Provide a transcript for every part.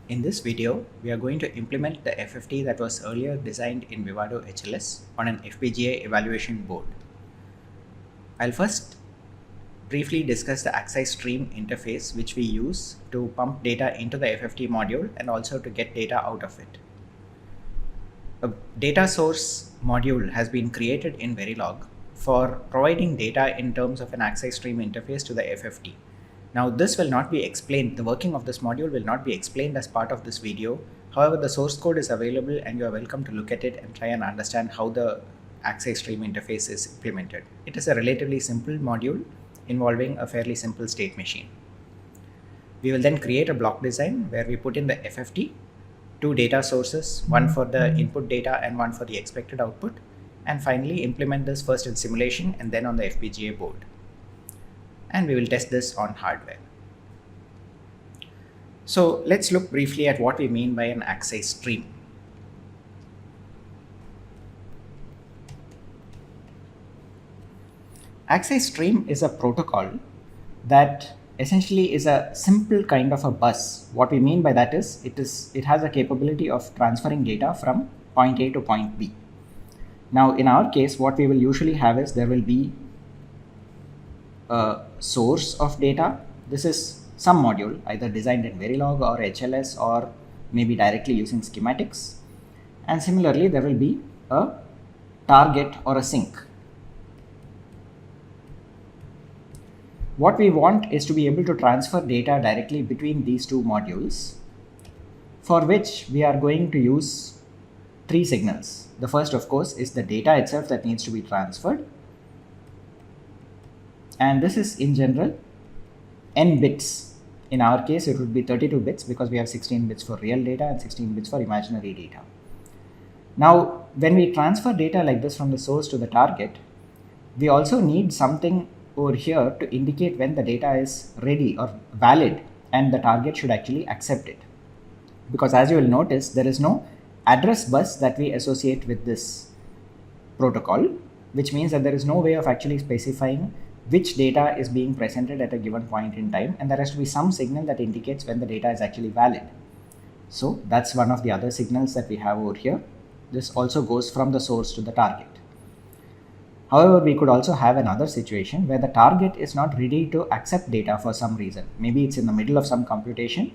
In this video, we are going to implement the FFT that was earlier designed in Vivado HLS on an FPGA evaluation board. I'll first briefly discuss the Axis stream interface which we use to pump data into the FFT module and also to get data out of it. A data source module has been created in Verilog for providing data in terms of an Axis stream interface to the FFT. Now this will not be explained, the working of this module will not be explained as part of this video. However, the source code is available and you are welcome to look at it and try and understand how the Axis stream interface is implemented. It is a relatively simple module involving a fairly simple state machine. We will then create a block design where we put in the FFT, two data sources, one for the input data and one for the expected output, and finally implement this first in simulation and then on the FPGA board. And we will test this on hardware. So let's look briefly at what we mean by an Axis stream. Axis stream is a protocol that essentially is a simple kind of a bus. What we mean by that is it has a capability of transferring data from point A to point B. Now in our case, what we will usually have is there will be a source of data. This is some module either designed in Verilog or HLS or maybe directly using schematics. And similarly, there will be a target or a sink. What we want is to be able to transfer data directly between these two modules, for which we are going to use three signals. The first, of course, is the data itself that needs to be transferred. And this is in general n bits. In our case, it would be 32 bits because we have 16 bits for real data and 16 bits for imaginary data. Now, when we transfer data like this from the source to the target, we also need something over here to indicate when the data is ready or valid and the target should actually accept it. Because as you will notice, there is no address bus that we associate with this protocol, which means that there is no way of actually specifying which data is being presented at a given point in time, and there has to be some signal that indicates when the data is actually valid. So that's one of the other signals that we have over here. This also goes from the source to the target. However, we could also have another situation where the target is not ready to accept data for some reason. Maybe it's in the middle of some computation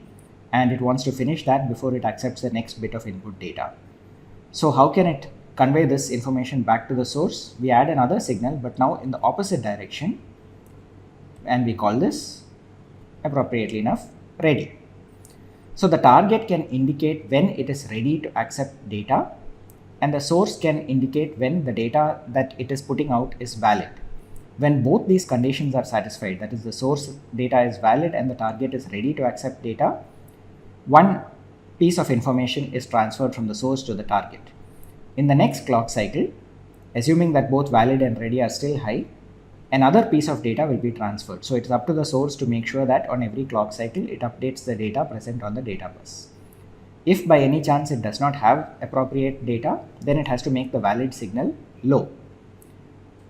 and it wants to finish that before it accepts the next bit of input data. So how can it convey this information back to the source? We add another signal, but now in the opposite direction, and we call this, appropriately enough, ready. So the target can indicate when it is ready to accept data, and the source can indicate when the data that it is putting out is valid. When both these conditions are satisfied, that is the source data is valid and the target is ready to accept data, one piece of information is transferred from the source to the target. In the next clock cycle, assuming that both valid and ready are still high, another piece of data will be transferred. So it's up to the source to make sure that on every clock cycle, it updates the data present on the data bus. If by any chance it does not have appropriate data, then it has to make the valid signal low.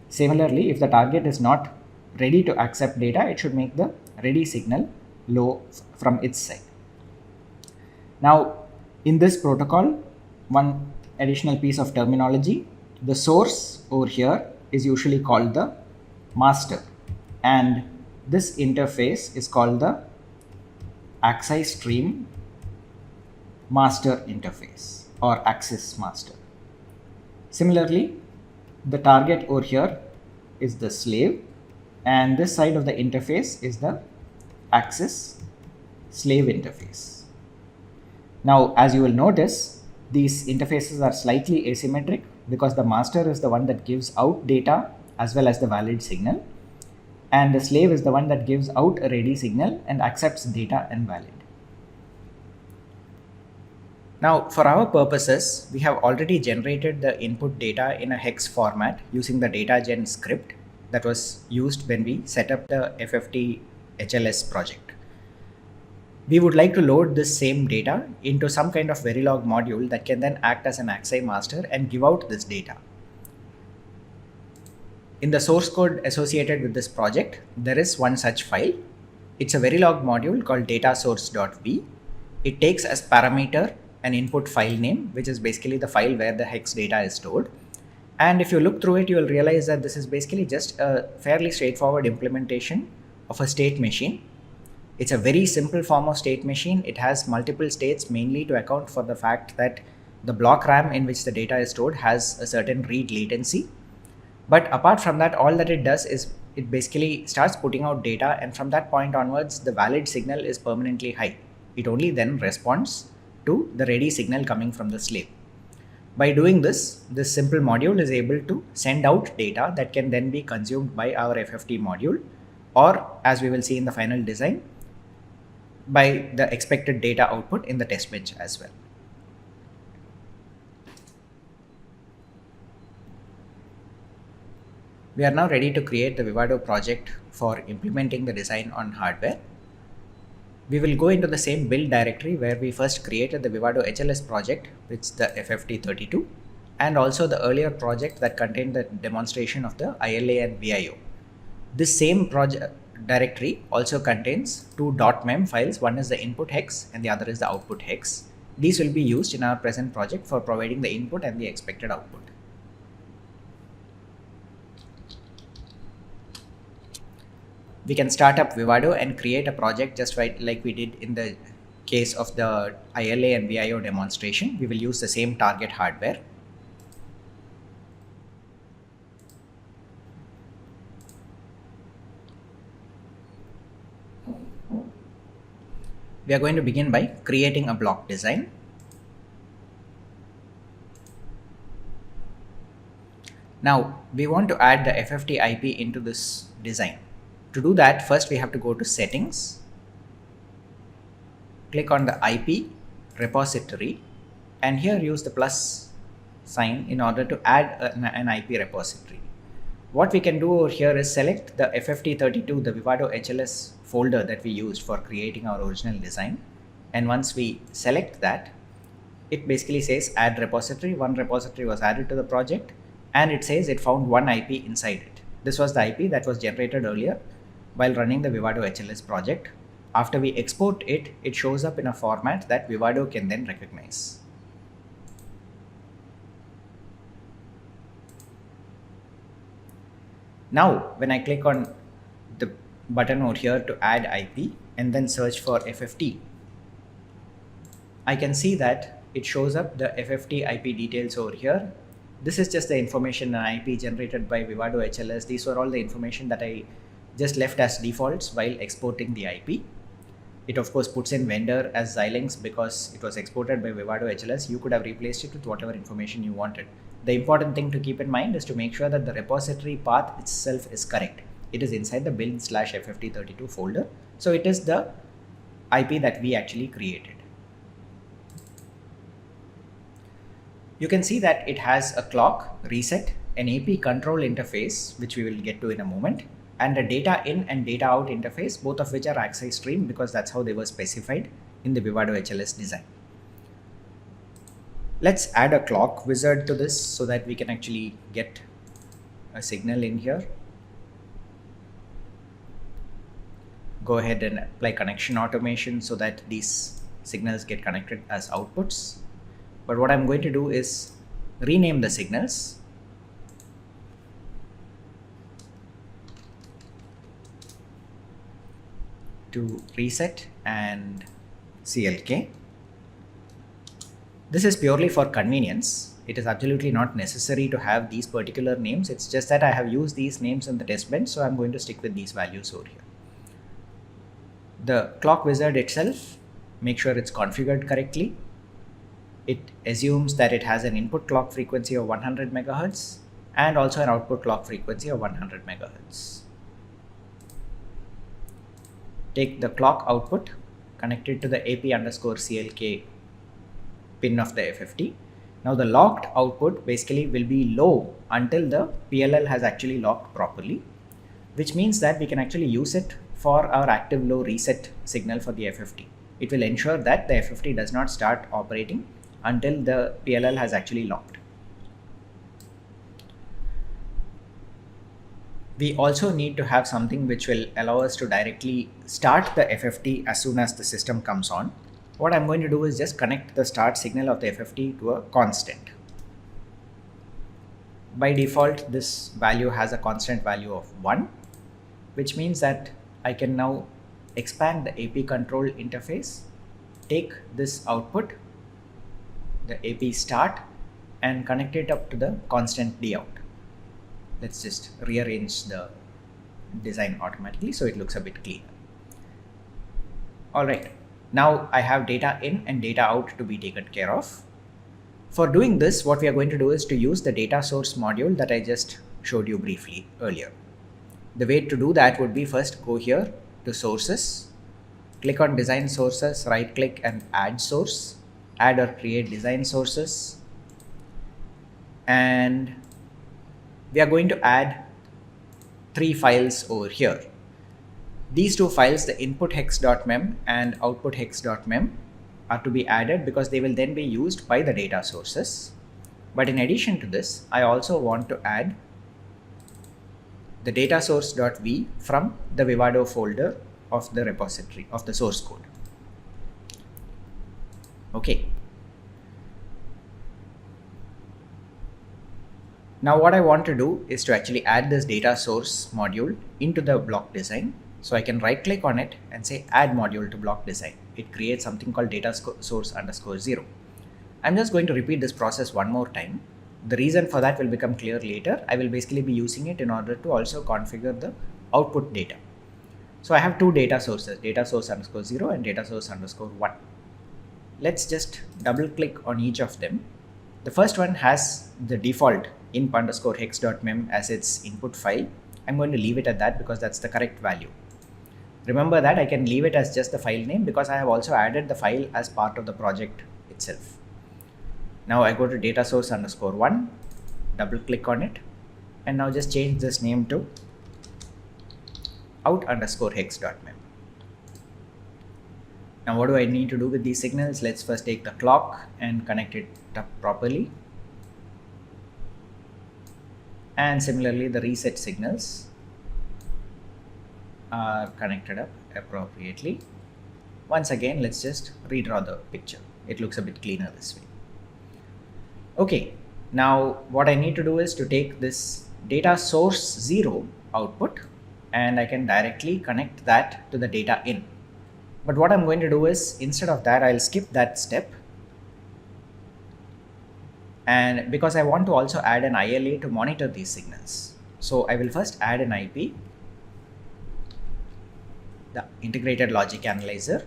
Similarly, if the target is not ready to accept data, it should make the ready signal low from its side. Now, in this protocol, one additional piece of terminology, the source over here is usually called the master, and this interface is called the Axis stream master interface or Axis master. Similarly, the target over here is the slave, and this side of the interface is the Axis slave interface. Now, as you will notice, these interfaces are slightly asymmetric because the master is the one that gives out data as well as the valid signal, and the slave is the one that gives out a ready signal and accepts data and valid. Now, for our purposes, we have already generated the input data in a hex format using the datagen script that was used when we set up the FFT HLS project. We would like to load this same data into some kind of Verilog module that can then act as an Axis master and give out this data. In the source code associated with this project, there is one such file. It's a Verilog module called datasource.v, it takes as parameter an input file name, which is basically the file where the hex data is stored. And if you look through it, you will realize that this is basically just a fairly straightforward implementation of a state machine. It's a very simple form of state machine. It has multiple states, mainly to account for the fact that the block RAM in which the data is stored has a certain read latency. But apart from that, all that it does is it basically starts putting out data, and from that point onwards, the valid signal is permanently high. It only then responds to the ready signal coming from the slave. By doing this simple module is able to send out data that can then be consumed by our FFT module, or as we will see in the final design, by the expected data output in the test bench as well. We are now ready to create the Vivado project for implementing the design on hardware. We will go into the same build directory where we first created the Vivado HLS project with the FFT32, and also the earlier project that contained the demonstration of the ILA and VIO. This same project directory also contains two .mem files. One is the input hex and the other is the output hex. These will be used in our present project for providing the input and the expected output. We can start up Vivado and create a project just like we did in the case of the ILA and VIO demonstration. We will use the same target hardware. We are going to begin by creating a block design. Now we want to add the FFT IP into this design. To do that, first we have to go to settings, click on the IP repository, and here use the plus sign in order to add an IP repository. What we can do over here is select the FFT32, the Vivado HLS folder that we used for creating our original design. And once we select that, it basically says add repository. One repository was added to the project, and it says it found one IP inside it. This was the IP that was generated earlier while running the Vivado HLS project. After we export it, it shows up in a format that Vivado can then recognize. Now, when I click on the button over here to add IP and then search for FFT, I can see that it shows up the FFT IP details over here. This is just the information and IP generated by Vivado HLS. These were all the information that I just left as defaults while exporting the IP. It of course puts in vendor as Xilinx because it was exported by Vivado HLS. You could have replaced it with whatever information you wanted. The important thing to keep in mind is to make sure that the repository path itself is correct. It is inside the build/FFT32 folder. So it is the IP that we actually created. You can see that it has a clock, reset, an AP control interface, which we will get to in a moment, and a data in and data out interface, both of which are AXI stream because that's how they were specified in the Vivado HLS design. Let's add a clock wizard to this so that we can actually get a signal in here. Go ahead and apply connection automation so that these signals get connected as outputs. But what I'm going to do is rename the signals. To reset and CLK. This is purely for convenience. It is absolutely not necessary to have these particular names. It's just that I have used these names in the test bench, so I'm going to stick with these values over here. The clock wizard itself, make sure it's configured correctly. It assumes that it has an input clock frequency of 100 MHz and also an output clock frequency of 100 MHz. Take the clock output, connect it to the AP_CLK pin of the FFT. Now the locked output basically will be low until the PLL has actually locked properly, which means that we can actually use it for our active low reset signal for the FFT. It will ensure that the FFT does not start operating until the PLL has actually locked. We also need to have something which will allow us to directly start the FFT as soon as the system comes on. what I'm going to do is just connect the start signal of the FFT to a constant. By default, this value has a constant value of 1, which means that I can now expand the AP control interface, take this output, the AP start, and connect it up to the constant D out. Let's just rearrange the design automatically so it looks a bit cleaner. Alright, now I have data in and data out to be taken care of. For doing this, what we are going to do is to use the data source module that I just showed you briefly earlier. The way to do that would be first go here to sources, click on design sources, right click and add source, add or create design sources, and we are going to add 3 files over here. These 2 files, the input hex.mem and output hex.mem, are to be added because they will then be used by the data sources. But in addition to this, I also want to add the data source.v from the Vivado folder of the repository of the source code. Okay. Now what I want to do is to actually add this data source module into the block design. So I can right click on it and say add module to block design. It creates something called data source underscore 0. I'm just going to repeat this process one more time. The reason for that will become clear later. I will basically be using it in order to also configure the output data. So I have 2 data sources, data source underscore 0 and data source underscore 1. Let's just double click on each of them. The first one has the default inp underscore hex.mem as its input file. I'm going to leave it at that because that's the correct value. Remember that I can leave it as just the file name because I have also added the file as part of the project itself. Now I go to data source underscore 1, double click on it, and now just change this name to out underscore hex.mem. Now what do I need to do with these signals? Let's first take the clock and connect it up properly. And similarly, the reset signals are connected up appropriately. Once again, let's just redraw the picture. It looks a bit cleaner this way. Okay, now what I need to do is to take this data source 0 output and I can directly connect that to the data in. But what I'm going to do is instead of that, I'll skip that step. And because I want to also add an ILA to monitor these signals. So I will first add an IP, the integrated logic analyzer,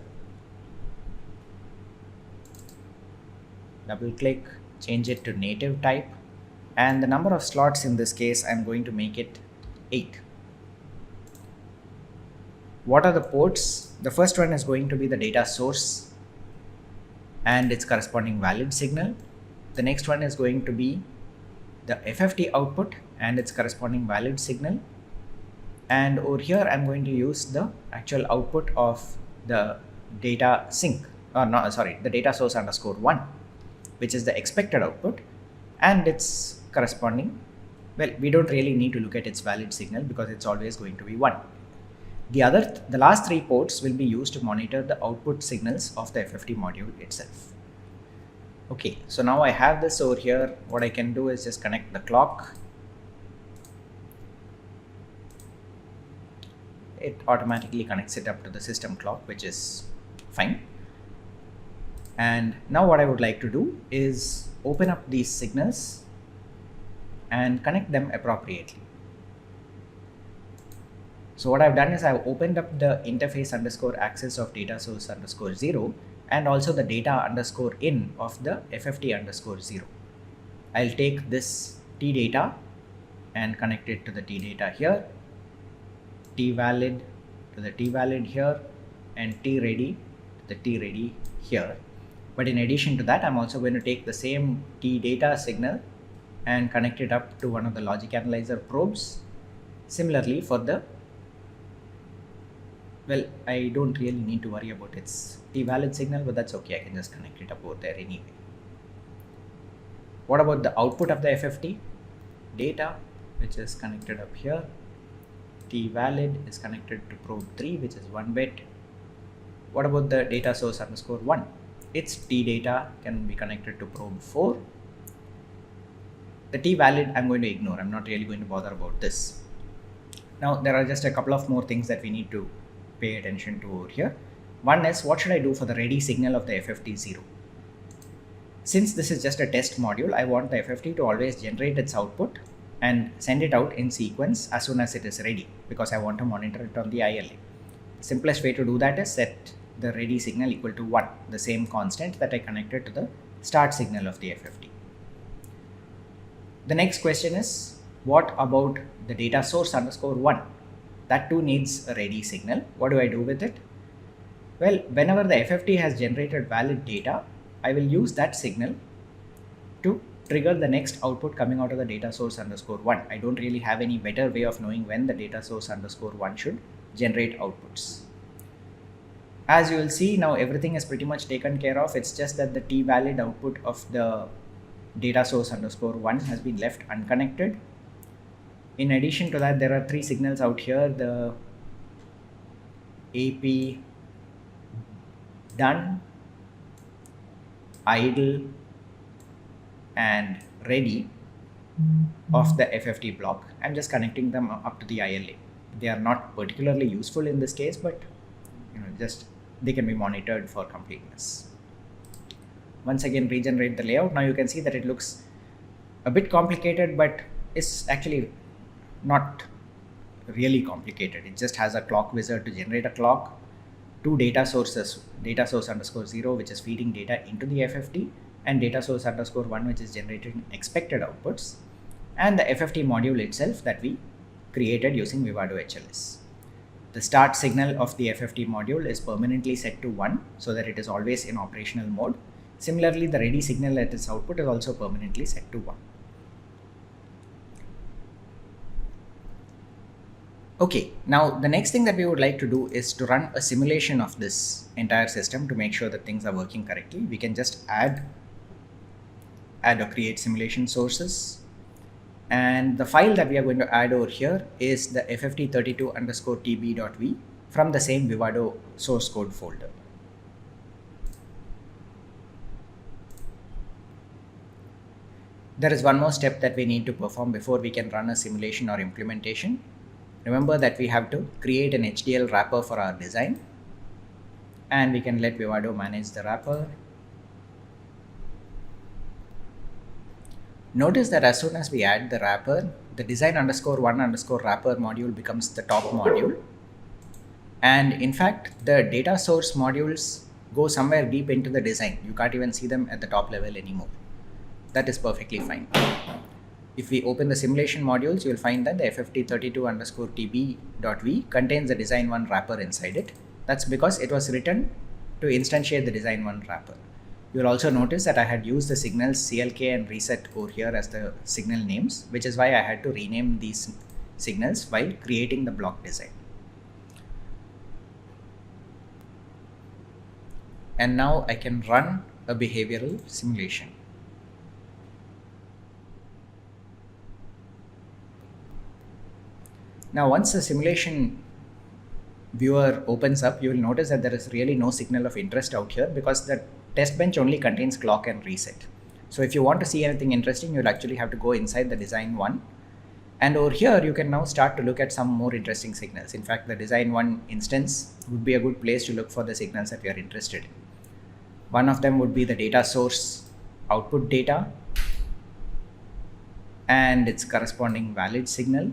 double click, change it to native type, and the number of slots in this case I'm going to make it 8. What are the ports? The first one is going to be the data source and its corresponding valid signal. The next one is going to be the FFT output and its corresponding valid signal. And over here, I'm going to use the actual output of the data sync, or no, sorry, the data source underscore 1, which is the expected output and its corresponding. Well, we don't really need to look at its valid signal because it's always going to be 1. The last 3 ports will be used to monitor the output signals of the FFT module itself. Okay, so now I have this over here. What I can do is just connect the clock. It automatically connects it up to the system clock, which is fine. And now what I would like to do is open up these signals and connect them appropriately. So what I've done is I've opened up the interface underscore access of data source underscore 0 and also the data underscore in of the FFT underscore 0. I'll take this T data and connect it to the T data here, T valid to the T valid here, and T ready to the T ready here. But in addition to that, I'm also going to take the same T data signal and connect it up to one of the logic analyzer probes. Similarly for the, well, I don't really need to worry about its T valid signal, but that's okay. I can just connect it up over there anyway. What about the output of the FFT data, which is connected up here? T valid is connected to probe 3, which is 1 bit. What about the data source underscore 1? its T data can be connected to probe 4. The T valid I'm going to ignore. I'm not really going to bother about this. Now there are just a couple of more things that we need to pay attention to over here. One is, what should I do for the ready signal of the FFT 0? Since this is just a test module, I want the FFT to always generate its output and send it out in sequence as soon as it is ready, because I want to monitor it on the ILA. Simplest way to do that is set the ready signal equal to 1, the same constant that I connected to the start signal of the FFT. The next question is, what about the data source underscore 1? That too needs a ready signal. What do I do with it? Well, whenever the FFT has generated valid data, I will use that signal to trigger the next output coming out of the data source underscore 1. I don't really have any better way of knowing when the data source underscore 1 should generate outputs. As you will see, now everything is pretty much taken care of. It's just that the T valid output of the data source underscore 1 has been left unconnected. In addition to that, there are 3 signals out here: the AP done, idle, and ready of the FFT block. I'm just connecting them up to the ILA. They are not particularly useful in this case, but just they can be monitored for completeness. Once again, regenerate the layout. Now you can see that it looks a bit complicated, but it's actually not really complicated. It just has a clock wizard to generate a clock, 2 data sources, data source underscore 0, which is feeding data into the FFT, and data source underscore 1, which is generating expected outputs, and the FFT module itself that we created using Vivado HLS. The start signal of the FFT module is permanently set to 1 so that it is always in operational mode. Similarly, the ready signal at its output is also permanently set to 1. Okay, now the next thing that we would like to do is to run a simulation of this entire system to make sure that things are working correctly. We can just add or create simulation sources. And the file that we are going to add over here is the fft32 underscore tb.v from the same Vivado source code folder. There is one more step that we need to perform before we can run a simulation or implementation. Remember that we have to create an HDL wrapper for our design, and we can let Vivado manage the wrapper. Notice that as soon as we add the wrapper, the design underscore 1 underscore wrapper module becomes the top module. And in fact, the data source modules go somewhere deep into the design. You can't even see them at the top level anymore. That is perfectly fine. If we open the simulation modules, you will find that the FFT32 underscore tb.v contains the design 1 wrapper inside it. That's because it was written to instantiate the design 1 wrapper. You will also notice that I had used the signals CLK and reset over here as the signal names, which is why I had to rename these signals while creating the block design. And now I can run a behavioral simulation. Now, once the simulation viewer opens up, you will notice that there is really no signal of interest out here because the test bench only contains clock and reset. So if you want to see anything interesting, you'll actually have to go inside the design 1. And over here, you can now start to look at some more interesting signals. In fact, the design 1 instance would be a good place to look for the signals that you are interested in. One of them would be the data source output data and its corresponding valid signal,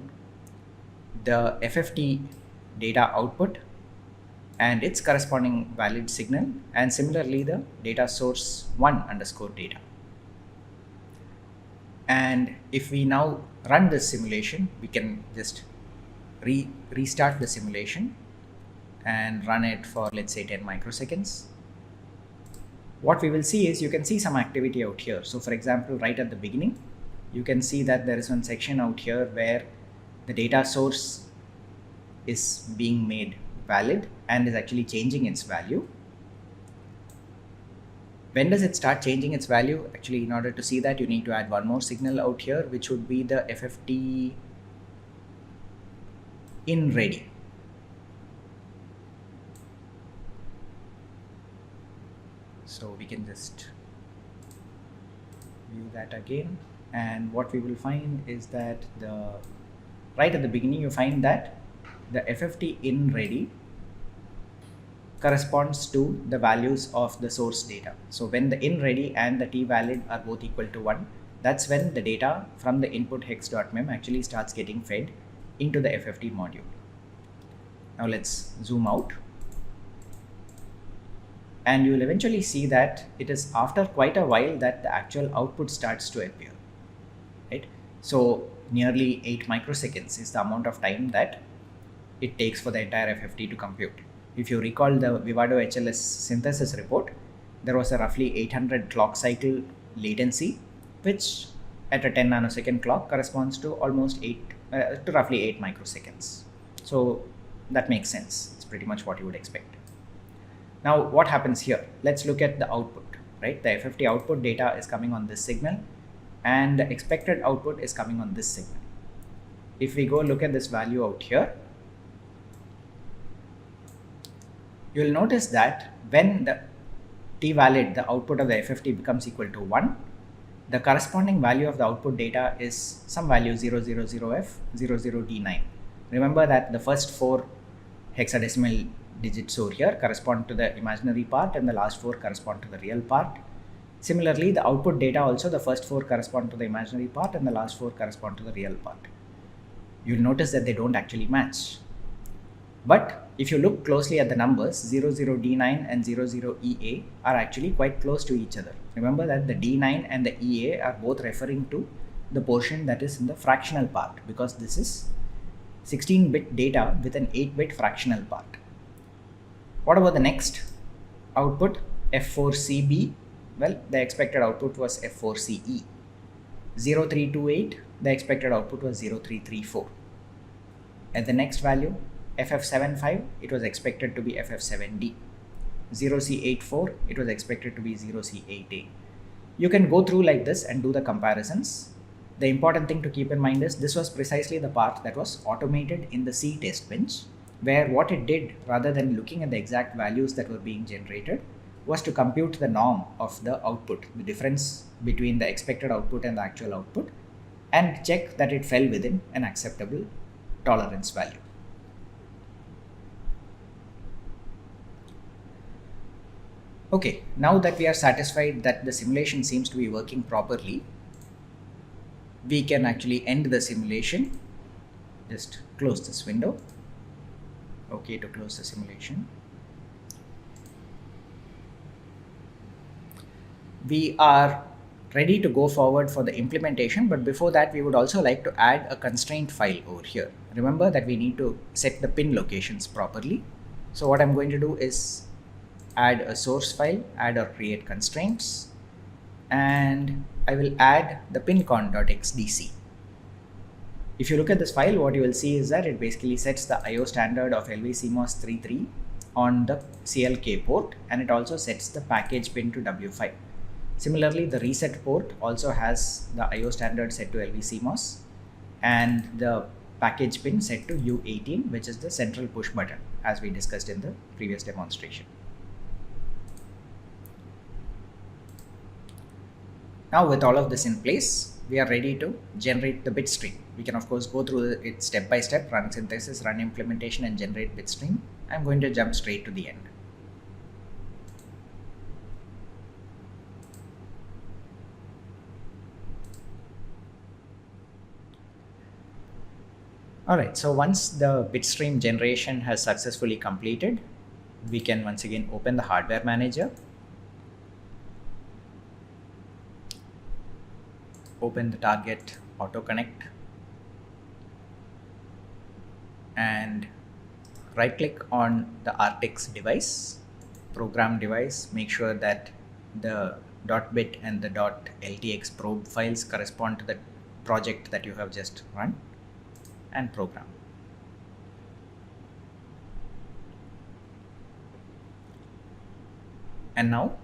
the FFT data output and its corresponding valid signal, and similarly the data source 1 underscore data. And if we now run this simulation, we can just restart the simulation and run it for, let's say, 10 microseconds. What we will see is you can see some activity out here. So for example, right at the beginning, you can see that there is one section out here where the data source is being made valid and is actually changing its value. When does it start changing its value? Actually, in order to see that, you need to add one more signal out here, which would be the FFT in ready. So we can just view that again, and what we will find is that right at the beginning you find that the FFT in ready corresponds to the values of the source data. So when the in ready and the t valid are both equal to 1, that's when the data from the input hex.mem actually starts getting fed into the FFT module. Now let's zoom out, and you will eventually see that it is after quite a while that the actual output starts to appear, right? So nearly 8 microseconds is the amount of time that it takes for the entire FFT to compute. If you recall the Vivado HLS synthesis report, there was a roughly 800 clock cycle latency, which at a 10 nanosecond clock corresponds to almost roughly 8 microseconds. So that makes sense. It's pretty much what you would expect. Now what happens here? Let's look at the output, right? The FFT output data is coming on this signal, and the expected output is coming on this signal. If we go look at this value out here, you will notice that when the t valid, the output of the FFT, becomes equal to 1, the corresponding value of the output data is some value 000f 00d9. Remember that the first 4 hexadecimal digits over here correspond to the imaginary part, and the last 4 correspond to the real part. Similarly, the output data also, the first 4 correspond to the imaginary part and the last 4 correspond to the real part. You'll notice that they don't actually match. But if you look closely at the numbers, 00D9 and 00EA are actually quite close to each other. Remember that the D9 and the EA are both referring to the portion that is in the fractional part, because this is 16-bit data with an 8-bit fractional part. What about the next output, F4CB? Well, the expected output was F4CE. 0328, the expected output was 0334. At the next value, FF75, it was expected to be FF7D. 0C84, it was expected to be 0C8A. You can go through like this and do the comparisons. The important thing to keep in mind is this was precisely the part that was automated in the C test bench, where what it did, rather than looking at the exact values that were being generated, was to compute the norm of the output, the difference between the expected output and the actual output, and check that it fell within an acceptable tolerance value. Okay, now that we are satisfied that the simulation seems to be working properly, we can actually end the simulation. Just close this window. Okay, to close the simulation. We are ready to go forward for the implementation, but before that we would also like to add a constraint file over here. Remember that we need to set the pin locations properly. So what I'm going to do is add a source file, add or create constraints, and I will add the pincon.xdc. If you look at this file, what you will see is that it basically sets the IO standard of LVCMOS 33 on the CLK port, and it also sets the package pin to W5. Similarly, the reset port also has the IO standard set to LVCMOS and the package pin set to U18, which is the central push button, as we discussed in the previous demonstration. Now with all of this in place, we are ready to generate the bit stream. We can of course go through it step by step, run synthesis, run implementation, and generate bit stream. I'm going to jump straight to the end. Alright, so once the bitstream generation has successfully completed, we can once again open the hardware manager, open the target auto connect, and right click on the RTX device, program device, make sure that the .bit and the .ltx probe files correspond to the project that you have just run, and program. And now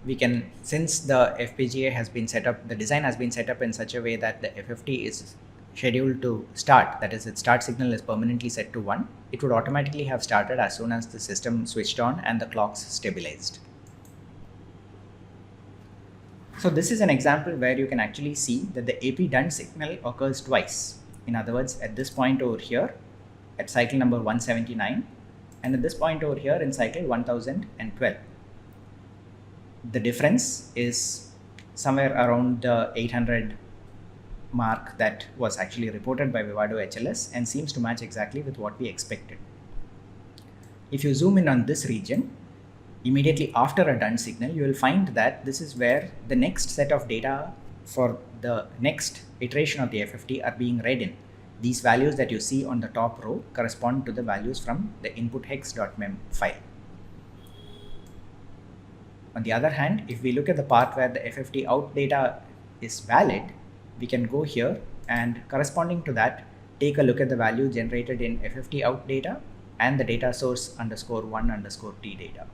we can, since the FPGA has been set up, the design has been set up in such a way that the FFT is scheduled to start, that is, its start signal is permanently set to 1. It would automatically have started as soon as the system switched on and the clocks stabilized. So this is an example where you can actually see that the AP done signal occurs twice. In other words, at this point over here, at cycle number 179, and at this point over here in cycle 1012. The difference is somewhere around the 800 mark that was actually reported by Vivado HLS and seems to match exactly with what we expected. If you zoom in on this region, immediately after a done signal, you will find that this is where the next set of data for the next iteration of the FFT are being read in. These values that you see on the top row correspond to the values from the input hex.mem file. On the other hand, if we look at the part where the FFT out data is valid, we can go here and corresponding to that, take a look at the value generated in FFT out data and the data source _1_t data.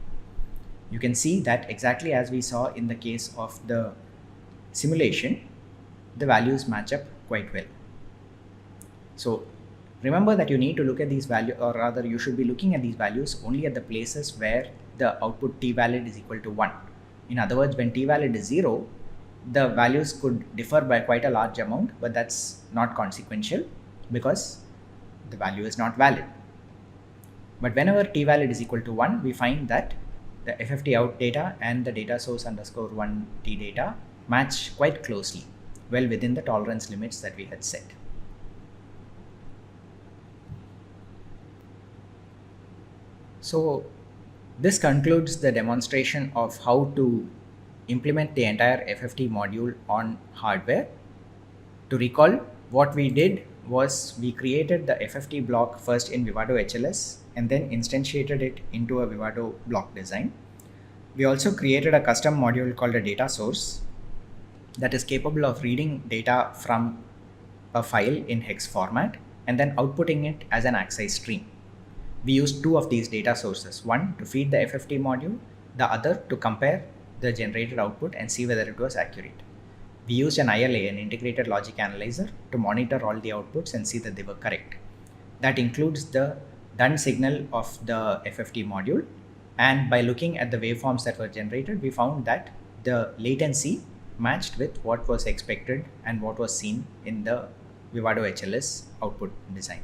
You can see that exactly as we saw in the case of the simulation, the values match up quite well. So remember that you need to look at these values, or rather you should be looking at these values only at the places where the output t-valid is equal to 1. In other words, when t-valid is 0, the values could differ by quite a large amount, but that's not consequential because the value is not valid. But whenever t-valid is equal to 1, we find that the FFT out data and the data source _1t data match quite closely, well within the tolerance limits that we had set. So this concludes the demonstration of how to implement the entire FFT module on hardware. To recall, what we did was we created the FFT block first in Vivado HLS and then instantiated it into a Vivado block design. We also created a custom module called a data source that is capable of reading data from a file in hex format and then outputting it as an AXI stream. We used two of these data sources, one to feed the FFT module, the other to compare the generated output and see whether it was accurate. We used an ILA, an integrated logic analyzer, to monitor all the outputs and see that they were correct. That includes the done signal of the FFT module, and by looking at the waveforms that were generated, we found that the latency matched with what was expected and what was seen in the Vivado HLS output design.